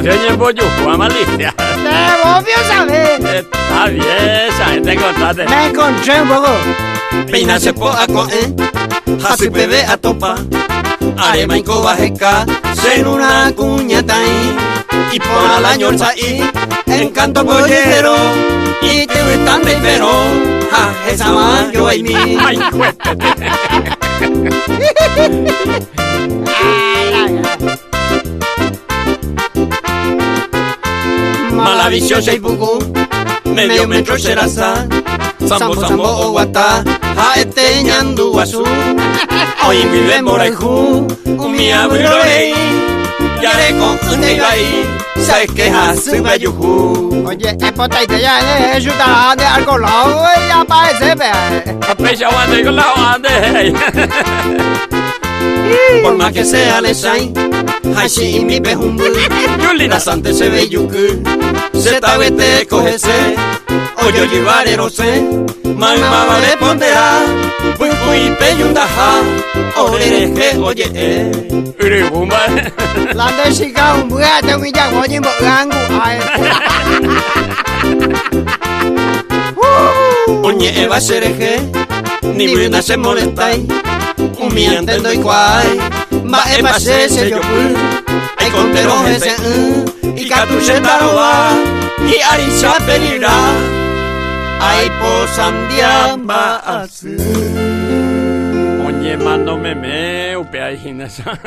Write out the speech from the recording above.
oye, Boyuco, Malicia. Vos bien sabés. Está bien, ¿sabes? Te contaste. Me encontré un poco. Peinase po ako hasi bebe atopa arema inko bajeka senuna cuñatai y por al año sai encanto bollero y te están de pero ja esa man yo y mi Ay, cuéntate. mala visión sei buku medio metro serasa sambo sambo o wata ha este ñandu wasu hoy vive moraihu mi abuelo rey yare con un negai sabes que hace bayuhu Oye, es potente ya, es chuta de alcohol, ya parece, Apecha guante con la guante. por más que sea le sai hashi y mi pejumbu Yulina. la sante se ve yuku se tabete cogese oyo llevare rose mamá vale pondera fui fui peyundaja oreje oye Uribumba. La de chica, un buga, te voy a coño, gangu, oñe eva sereje ni buena se molestai un mi antendo y cuai ma eva se yo pu ay contero ese y catuche taroba y arisa penira ay posandia baasu Oye, mando meme, upea hijinesa.